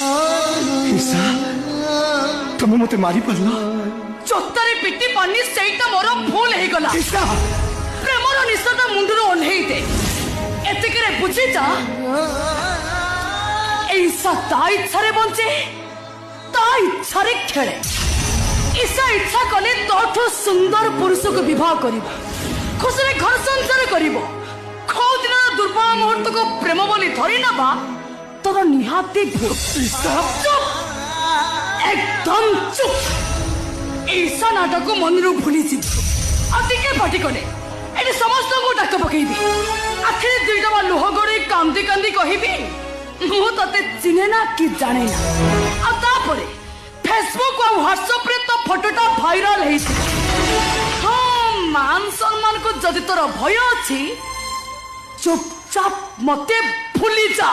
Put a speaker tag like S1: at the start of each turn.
S1: ईशा तुम मते मारी पारला
S2: चोतारे पिटी पानी सेटा मोर भूल हे गला
S1: ईशा
S2: प्रेमर निशाटा मुंडरो ओल्हेई दे एतिकरे बुझी जा ईशा ता इच्छारे बंचे ता इच्छारे खेले ईशा इच्छा कले तोठो सुंदर पुरुष को विवाह करिबो खुशी घर संसार करिबो खौ दिन दुर्बल मुहूर्त को प्रेम बोली धरी नबा तोर निहाती भूल चुप एकदम चुप ईशा नाटक को मन रू भूली जी अधिके पाटी कले एटी समस्त को डाक पकेबी आखिर दुईटा बा लुह गड़ी कांदी कांदी कहबी मु तते चिने ना कि जाने ना आ तापरे फेसबुक और व्हाट्सएप रे तो फोटोटा भाइराल हे हां मान सम्मान को जदि तोर भय अछि चुपचाप मते भूली जा